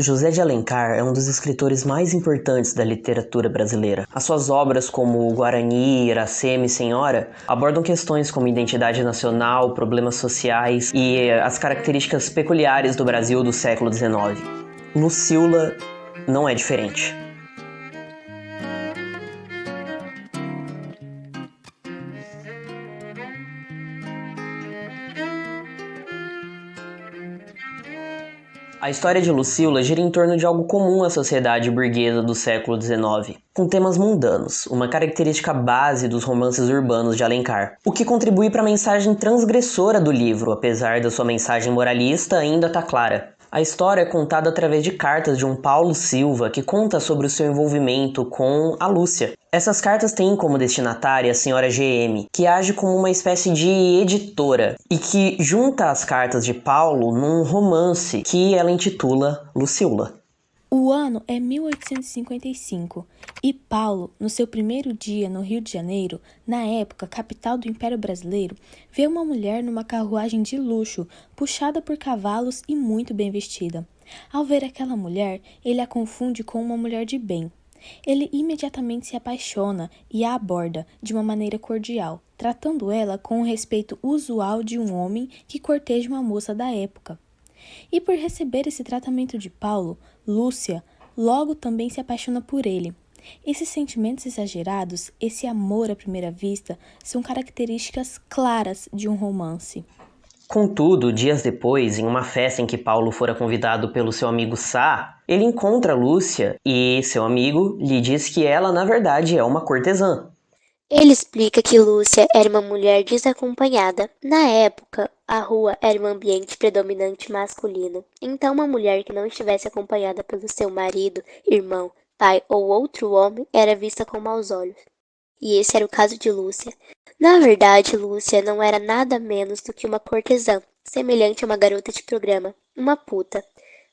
José de Alencar é um dos escritores mais importantes da literatura brasileira. As suas obras como Guarani, Iracema e Senhora abordam questões como identidade nacional, problemas sociais e as características peculiares do Brasil do século XIX. Lucíula não é diferente. A história de Lucíula gira em torno de algo comum à sociedade burguesa do século XIX, com temas mundanos, uma característica base dos romances urbanos de Alencar, o que contribui para a mensagem transgressora do livro, apesar da sua mensagem moralista ainda estar clara. A história é contada através de cartas de um Paulo Silva que conta sobre o seu envolvimento com a Lúcia. Essas cartas têm como destinatária a senhora GM, que age como uma espécie de editora e que junta as cartas de Paulo num romance que ela intitula Lucíula. O ano é 1855 e Paulo, no seu primeiro dia no Rio de Janeiro, na época capital do Império Brasileiro, vê uma mulher numa carruagem de luxo, puxada por cavalos e muito bem vestida. Ao ver aquela mulher, ele a confunde com uma mulher de bem. Ele imediatamente se apaixona e a aborda de uma maneira cordial, tratando ela com o respeito usual de um homem que corteja uma moça da época. E por receber esse tratamento de Paulo, Lúcia logo também se apaixona por ele. Esses sentimentos exagerados, esse amor à primeira vista, são características claras de um romance. Contudo, dias depois, em uma festa em que Paulo fora convidado pelo seu amigo Sá, ele encontra Lúcia e seu amigo lhe diz que ela, na verdade, é uma cortesã. Ele explica que Lúcia era uma mulher desacompanhada. Na época, a rua era um ambiente predominante masculino, então uma mulher que não estivesse acompanhada pelo seu marido, irmão, pai ou outro homem era vista com maus olhos. E esse era o caso de Lúcia. Na verdade, Lúcia não era nada menos do que uma cortesã, semelhante a uma garota de programa, uma puta.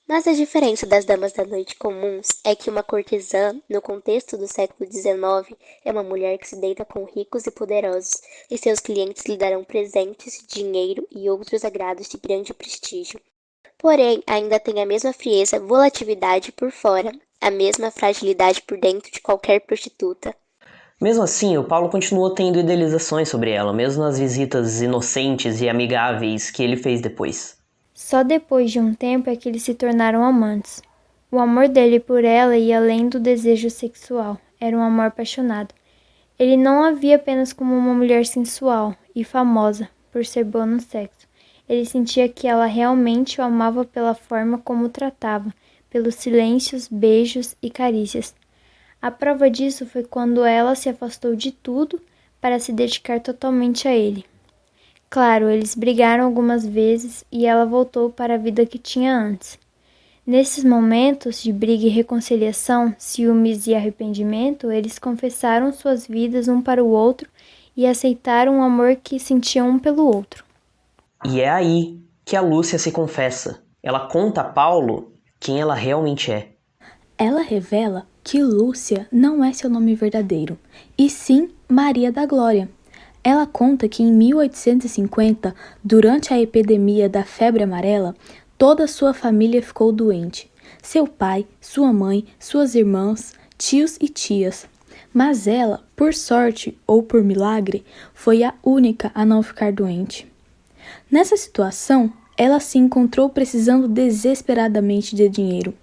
Mas a diferença das damas da noite comuns é que uma cortesã, no contexto do século XIX, é uma mulher que se deita com ricos e poderosos, e seus clientes lhe darão presentes, dinheiro e outros agrados de grande prestígio. Porém, ainda tem a mesma frieza, volatilidade por fora, a mesma fragilidade por dentro de qualquer prostituta. Mesmo assim, o Paulo continuou tendo idealizações sobre ela, mesmo nas visitas inocentes e amigáveis que ele fez depois. Só depois de um tempo é que eles se tornaram amantes. O amor dele por ela ia além do desejo sexual, era um amor apaixonado. Ele não a via apenas como uma mulher sensual e famosa por ser boa no sexo. Ele sentia que ela realmente o amava pela forma como o tratava, pelos silêncios, beijos e carícias. A prova disso foi quando ela se afastou de tudo para se dedicar totalmente a ele. Claro, eles brigaram algumas vezes e ela voltou para a vida que tinha antes. Nesses momentos de briga e reconciliação, ciúmes e arrependimento, eles confessaram suas vidas um para o outro e aceitaram o amor que sentiam um pelo outro. E é aí que a Lúcia se confessa. Ela conta a Paulo quem ela realmente é. Ela revela que Lúcia não é seu nome verdadeiro, e sim Maria da Glória. Ela conta que em 1850, durante a epidemia da febre amarela, toda a sua família ficou doente. Seu pai, sua mãe, suas irmãs, tios e tias. Mas ela, por sorte ou por milagre, foi a única a não ficar doente. Nessa situação, ela se encontrou precisando desesperadamente de dinheiro.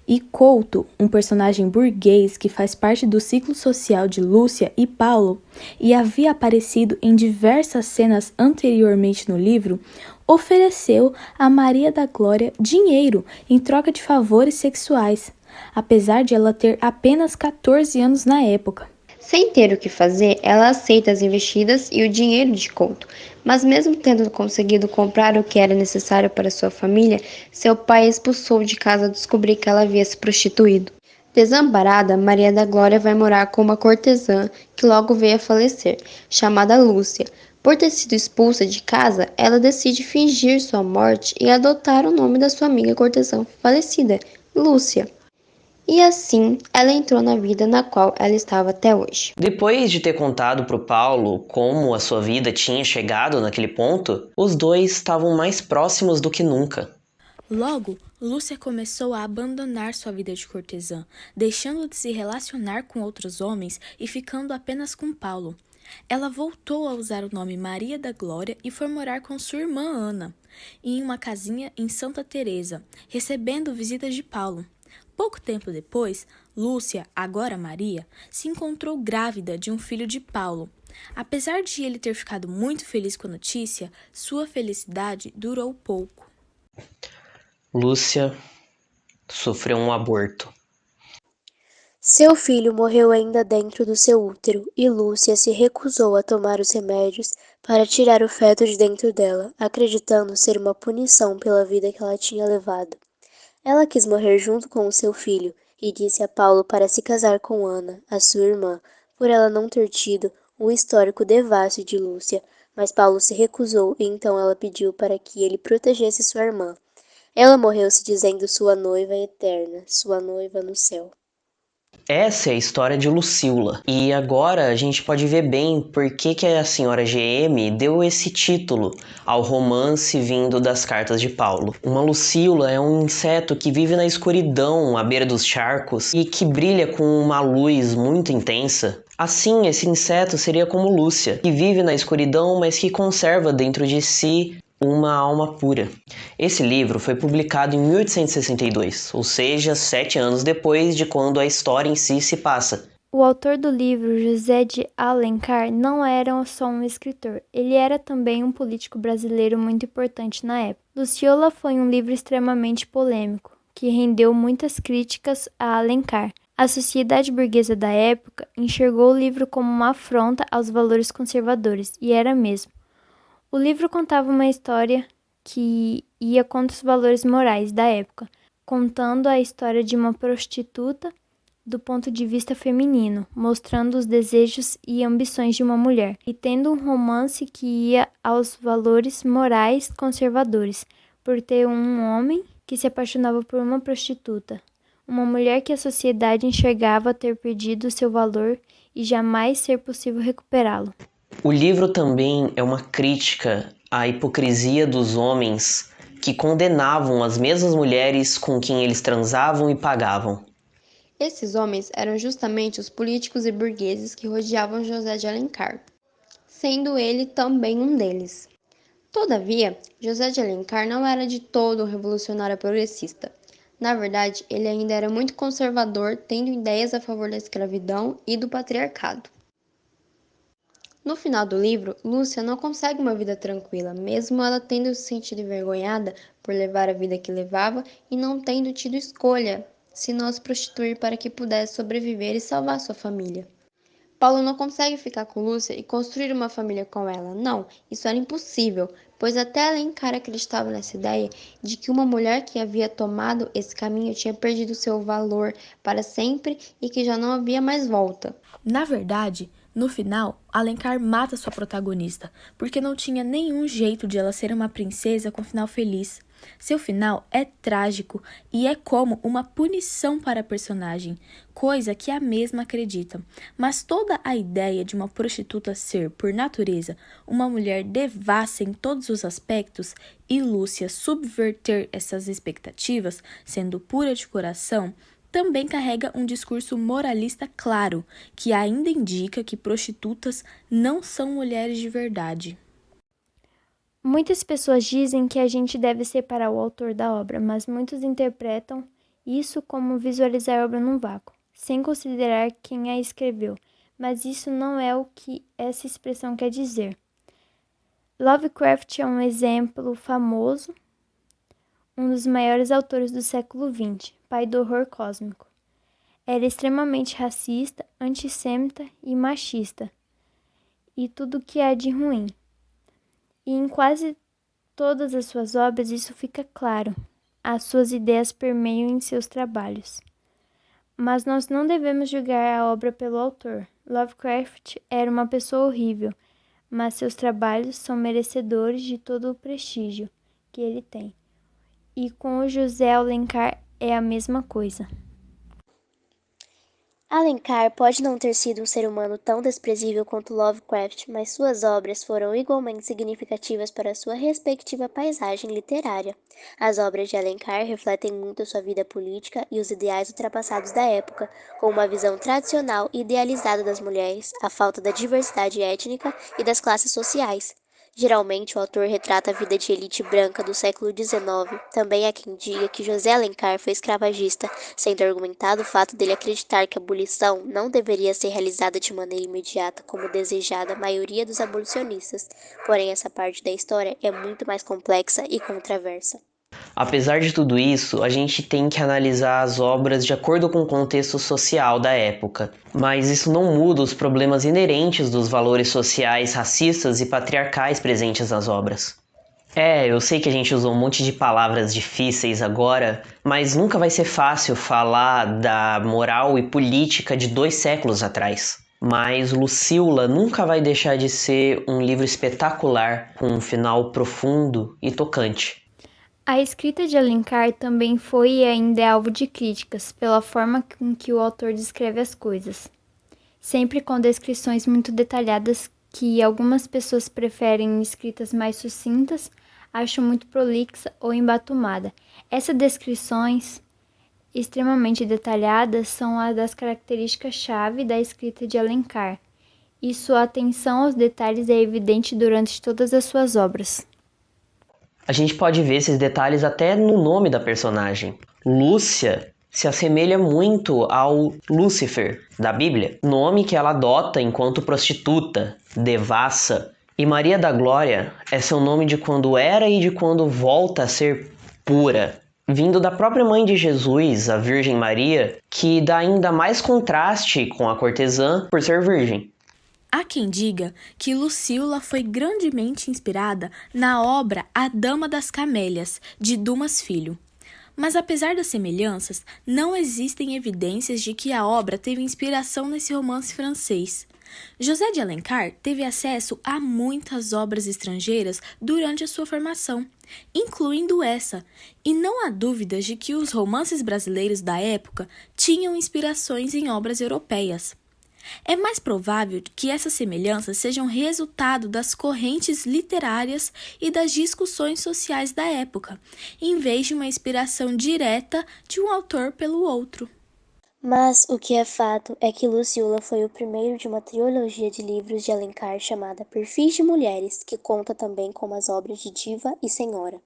E Couto, um personagem burguês que faz parte do ciclo social de Lúcia e Paulo e havia aparecido em diversas cenas anteriormente no livro, ofereceu a Maria da Glória dinheiro em troca de favores sexuais, apesar de ela ter apenas 14 anos na época. Sem ter o que fazer, ela aceita as investidas e o dinheiro de Couto, mas mesmo tendo conseguido comprar o que era necessário para sua família, seu pai a expulsou de casa ao descobrir que ela havia se prostituído. Desamparada, Maria da Glória vai morar com uma cortesã que logo veio a falecer, chamada Lúcia. Por ter sido expulsa de casa, ela decide fingir sua morte e adotar o nome da sua amiga cortesã falecida, Lúcia. E assim, ela entrou na vida na qual ela estava até hoje. Depois de ter contado para o Paulo como a sua vida tinha chegado naquele ponto, os dois estavam mais próximos do que nunca. Logo, Lúcia começou a abandonar sua vida de cortesã, deixando de se relacionar com outros homens e ficando apenas com Paulo. Ela voltou a usar o nome Maria da Glória e foi morar com sua irmã Ana, em uma casinha em Santa Teresa, recebendo visitas de Paulo. Pouco tempo depois, Lúcia, agora Maria, se encontrou grávida de um filho de Paulo. Apesar de ele ter ficado muito feliz com a notícia, sua felicidade durou pouco. Lúcia sofreu um aborto. Seu filho morreu ainda dentro do seu útero e Lúcia se recusou a tomar os remédios para tirar o feto de dentro dela, acreditando ser uma punição pela vida que ela tinha levado. Ela quis morrer junto com o seu filho e disse a Paulo para se casar com Ana, a sua irmã, por ela não ter tido um histórico devasso de Lúcia, mas Paulo se recusou e então ela pediu para que ele protegesse sua irmã. Ela morreu se dizendo sua noiva eterna, sua noiva no céu. Essa é a história de Lucíula. E agora a gente pode ver bem por que a senhora GM deu esse título ao romance vindo das cartas de Paulo. Uma Lucíula é um inseto que vive na escuridão à beira dos charcos e que brilha com uma luz muito intensa. Assim, esse inseto seria como Lúcia, que vive na escuridão, mas que conserva dentro de si uma alma pura. Esse livro foi publicado em 1862, ou seja, 7 anos depois de quando a história em si se passa. O autor do livro, José de Alencar, não era só um escritor, ele era também um político brasileiro muito importante na época. Luciola foi um livro extremamente polêmico, que rendeu muitas críticas a Alencar. A sociedade burguesa da época enxergou o livro como uma afronta aos valores conservadores, e era mesmo. O livro contava uma história que ia contra os valores morais da época, contando a história de uma prostituta do ponto de vista feminino, mostrando os desejos e ambições de uma mulher, e tendo um romance que ia aos valores morais conservadores, por ter um homem que se apaixonava por uma prostituta, uma mulher que a sociedade enxergava ter perdido seu valor e jamais ser possível recuperá-lo. O livro também é uma crítica à hipocrisia dos homens que condenavam as mesmas mulheres com quem eles transavam e pagavam. Esses homens eram justamente os políticos e burgueses que rodeavam José de Alencar, sendo ele também um deles. Todavia, José de Alencar não era de todo um revolucionário progressista. Na verdade, ele ainda era muito conservador, tendo ideias a favor da escravidão e do patriarcado. No final do livro, Lúcia não consegue uma vida tranquila, mesmo ela tendo se sentido envergonhada por levar a vida que levava e não tendo tido escolha, senão se prostituir para que pudesse sobreviver e salvar sua família. Paulo não consegue ficar com Lúcia e construir uma família com ela. Não, isso era impossível, pois até Alencar acreditava nessa ideia de que uma mulher que havia tomado esse caminho tinha perdido seu valor para sempre e que já não havia mais volta. Na verdade, no final, Alencar mata sua protagonista, porque não tinha nenhum jeito de ela ser uma princesa com final feliz. Seu final é trágico e é como uma punição para a personagem, coisa que a mesma acredita. Mas toda a ideia de uma prostituta ser, por natureza, uma mulher devassa em todos os aspectos e Lúcia subverter essas expectativas, sendo pura de coração, também carrega um discurso moralista claro, que ainda indica que prostitutas não são mulheres de verdade. Muitas pessoas dizem que a gente deve separar o autor da obra, mas muitos interpretam isso como visualizar a obra num vácuo, sem considerar quem a escreveu, mas isso não é o que essa expressão quer dizer. Lovecraft é um exemplo famoso, um dos maiores autores do século XX, pai do horror cósmico. Era extremamente racista, antissemita e machista, e tudo o que há de ruim. E em quase todas as suas obras isso fica claro. As suas ideias permeiam em seus trabalhos. Mas nós não devemos julgar a obra pelo autor. Lovecraft era uma pessoa horrível, mas seus trabalhos são merecedores de todo o prestígio que ele tem. E com o José Alencar é a mesma coisa. Alencar pode não ter sido um ser humano tão desprezível quanto Lovecraft, mas suas obras foram igualmente significativas para sua respectiva paisagem literária. As obras de Alencar refletem muito sua vida política e os ideais ultrapassados da época, com uma visão tradicional e idealizada das mulheres, a falta da diversidade étnica e das classes sociais. Geralmente, o autor retrata a vida de elite branca do século XIX. Também há quem diga que José Alencar foi escravagista, sendo argumentado o fato dele acreditar que a abolição não deveria ser realizada de maneira imediata, como desejada a maioria dos abolicionistas. Porém, essa parte da história é muito mais complexa e controversa. Apesar de tudo isso, a gente tem que analisar as obras de acordo com o contexto social da época. Mas isso não muda os problemas inerentes dos valores sociais racistas e patriarcais presentes nas obras. Eu sei que a gente usou um monte de palavras difíceis agora, mas nunca vai ser fácil falar da moral e política de 2 séculos atrás. Mas Lucíula nunca vai deixar de ser um livro espetacular, com um final profundo e tocante. A escrita de Alencar também foi e ainda é alvo de críticas, pela forma com que o autor descreve as coisas, sempre com descrições muito detalhadas que algumas pessoas preferem escritas mais sucintas, acham muito prolixa ou embatumada. Essas descrições extremamente detalhadas são as das características-chave da escrita de Alencar, e sua atenção aos detalhes é evidente durante todas as suas obras. A gente pode ver esses detalhes até no nome da personagem. Lúcia se assemelha muito ao Lúcifer, da Bíblia, nome que ela adota enquanto prostituta, devassa. E Maria da Glória é seu nome de quando era e de quando volta a ser pura, vindo da própria mãe de Jesus, a Virgem Maria, que dá ainda mais contraste com a cortesã por ser virgem. Há quem diga que Lucíula foi grandemente inspirada na obra A Dama das Camélias, de Dumas Filho. Mas apesar das semelhanças, não existem evidências de que a obra teve inspiração nesse romance francês. José de Alencar teve acesso a muitas obras estrangeiras durante a sua formação, incluindo essa, e não há dúvidas de que os romances brasileiros da época tinham inspirações em obras europeias. É mais provável que essas semelhanças sejam resultado das correntes literárias e das discussões sociais da época, em vez de uma inspiração direta de um autor pelo outro. Mas o que é fato é que Lucíula foi o primeiro de uma trilogia de livros de Alencar chamada Perfis de Mulheres, que conta também com as obras de Diva e Senhora.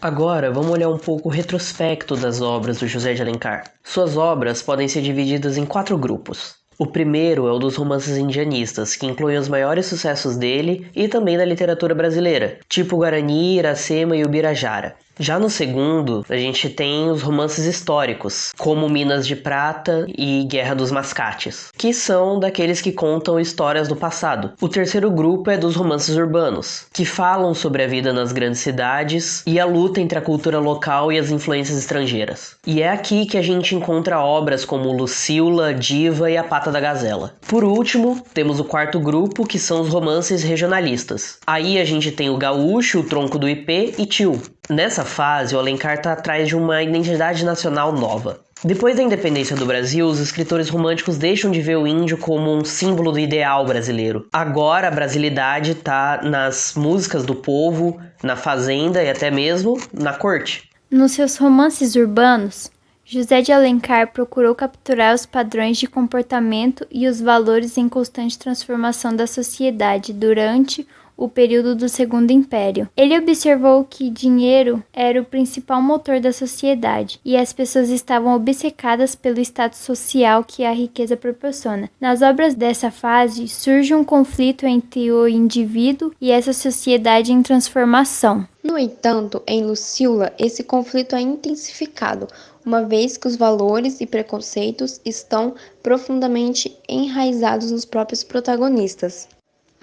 Agora, vamos olhar um pouco o retrospecto das obras do José de Alencar. Suas obras podem ser divididas em 4 grupos. O primeiro é o dos romances indianistas, que incluem os maiores sucessos dele e também da literatura brasileira, tipo Guarani, Iracema e Ubirajara. Já no segundo, a gente tem os romances históricos, como Minas de Prata e Guerra dos Mascates, que são daqueles que contam histórias do passado. O terceiro grupo é dos romances urbanos, que falam sobre a vida nas grandes cidades e a luta entre a cultura local e as influências estrangeiras. E é aqui que a gente encontra obras como Lucíula, Diva e A Pata da Gazela. Por último, temos o quarto grupo, que são os romances regionalistas. Aí a gente tem o Gaúcho, o Tronco do Ipê e Tio. Nessa fase, o Alencar está atrás de uma identidade nacional nova. Depois da independência do Brasil, os escritores românticos deixam de ver o índio como um símbolo do ideal brasileiro. Agora a brasilidade está nas músicas do povo, na fazenda e até mesmo na corte. Nos seus romances urbanos, José de Alencar procurou capturar os padrões de comportamento e os valores em constante transformação da sociedade durante o período do Segundo Império. Ele observou que dinheiro era o principal motor da sociedade e as pessoas estavam obcecadas pelo status social que a riqueza proporciona. Nas obras dessa fase, surge um conflito entre o indivíduo e essa sociedade em transformação. No entanto, em Lucíula, esse conflito é intensificado, uma vez que os valores e preconceitos estão profundamente enraizados nos próprios protagonistas.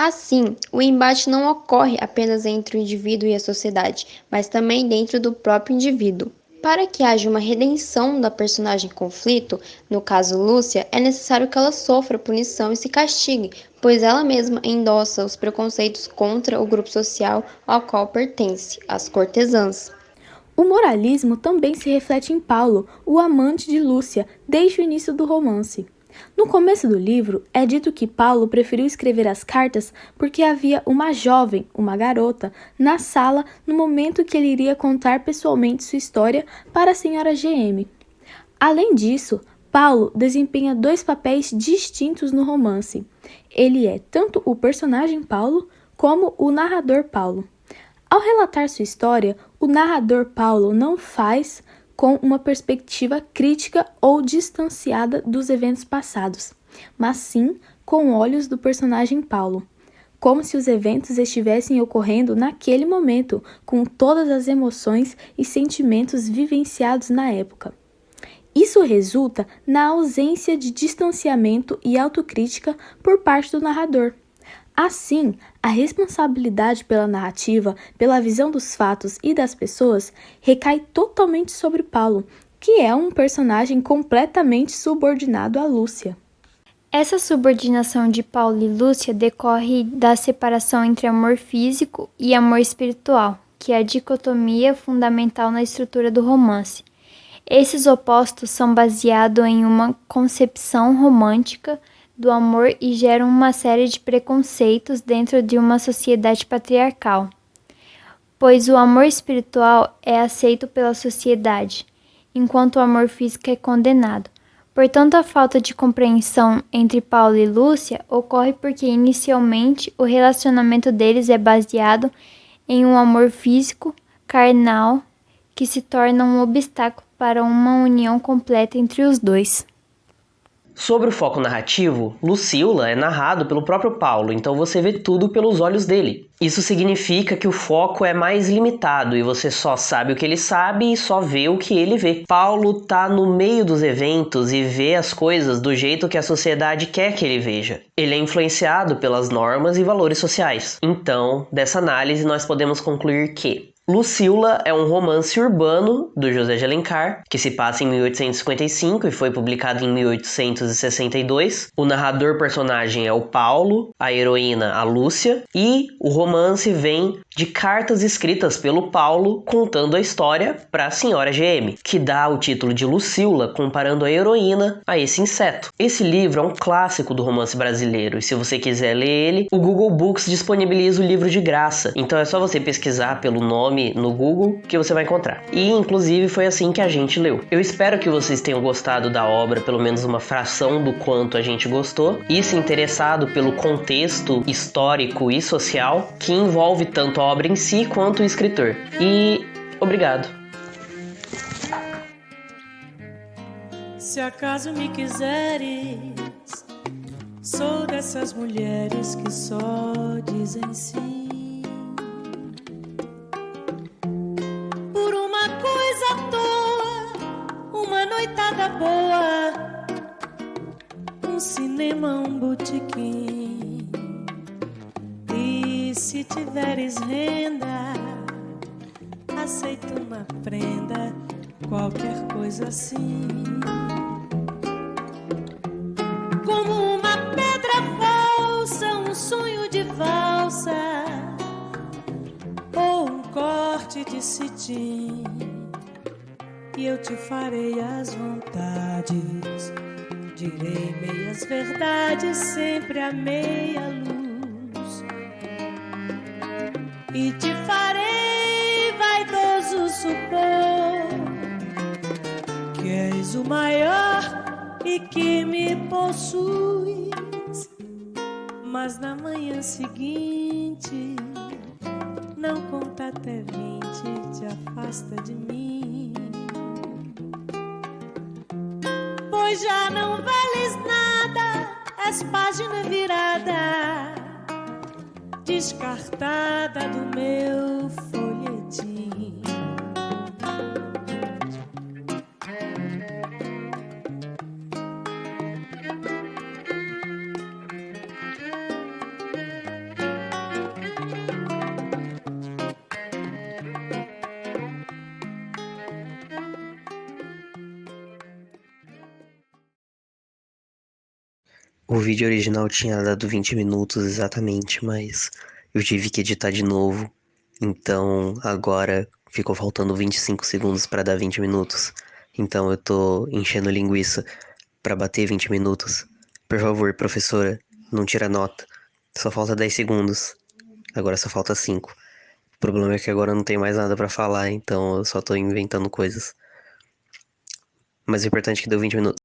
Assim, o embate não ocorre apenas entre o indivíduo e a sociedade, mas também dentro do próprio indivíduo. Para que haja uma redenção da personagem em conflito, no caso Lúcia, é necessário que ela sofra punição e se castigue, pois ela mesma endossa os preconceitos contra o grupo social ao qual pertence, as cortesãs. O moralismo também se reflete em Paulo, o amante de Lúcia, desde o início do romance. No começo do livro, é dito que Paulo preferiu escrever as cartas porque havia uma jovem, uma garota, na sala no momento que ele iria contar pessoalmente sua história para a senhora GM. Além disso, Paulo desempenha 2 papéis distintos no romance. Ele é tanto o personagem Paulo como o narrador Paulo. Ao relatar sua história, o narrador Paulo não faz com uma perspectiva crítica ou distanciada dos eventos passados, mas sim com olhos do personagem Paulo, como se os eventos estivessem ocorrendo naquele momento, com todas as emoções e sentimentos vivenciados na época. Isso resulta na ausência de distanciamento e autocrítica por parte do narrador. Assim, a responsabilidade pela narrativa, pela visão dos fatos e das pessoas, recai totalmente sobre Paulo, que é um personagem completamente subordinado a Lúcia. Essa subordinação de Paulo e Lúcia decorre da separação entre amor físico e amor espiritual, que é a dicotomia fundamental na estrutura do romance. Esses opostos são baseados em uma concepção romântica do amor e geram uma série de preconceitos dentro de uma sociedade patriarcal, pois o amor espiritual é aceito pela sociedade, enquanto o amor físico é condenado. Portanto, a falta de compreensão entre Paulo e Lúcia ocorre porque inicialmente o relacionamento deles é baseado em um amor físico, carnal, que se torna um obstáculo para uma união completa entre os dois. Sobre o foco narrativo, Lucila é narrado pelo próprio Paulo, então você vê tudo pelos olhos dele. Isso significa que o foco é mais limitado e você só sabe o que ele sabe e só vê o que ele vê. Paulo tá no meio dos eventos e vê as coisas do jeito que a sociedade quer que ele veja. Ele é influenciado pelas normas e valores sociais. Então, dessa análise, nós podemos concluir que Lucila é um romance urbano do José de Alencar, que se passa em 1855 e foi publicado em 1862. O narrador personagem é o Paulo, a heroína a Lúcia, e o romance vem de cartas escritas pelo Paulo contando a história para a senhora GM, que dá o título de Lucila comparando a heroína a esse inseto. Esse livro é um clássico do romance brasileiro e se você quiser ler ele, o Google Books disponibiliza o livro de graça, então é só você pesquisar pelo nome no Google que você vai encontrar. E inclusive foi assim que a gente leu. Eu espero que vocês tenham gostado da obra, pelo menos uma fração do quanto a gente gostou, e se interessado pelo contexto histórico e social que envolve tanto a obra em si quanto o escritor. E obrigado. Se acaso me quiseres, sou dessas mulheres que só dizem sim. Noitada boa, um cinema, um botequim. E se tiveres renda, aceito uma prenda, qualquer coisa assim. Como uma pedra falsa, um sonho de valsa, ou um corte de cetim. E eu te farei as vontades, direi meias verdades, sempre a meia luz. E te farei vaidoso supor que és o maior e que me possuis. Mas na manhã seguinte, não conta até 20, te afasta de mim. Pois já não vales nada, és página virada, descartada do meu folhetim. O vídeo original tinha dado 20 minutos exatamente, mas eu tive que editar de novo, então agora ficou faltando 25 segundos para dar 20 minutos. Então eu tô enchendo linguiça. pra bater 20 minutos. Por favor, professora, não tira nota. Só falta 10 segundos. Agora só falta 5. O problema é que agora não tem mais nada pra falar, então eu só tô inventando coisas. Mas o importante é que deu 20 minutos.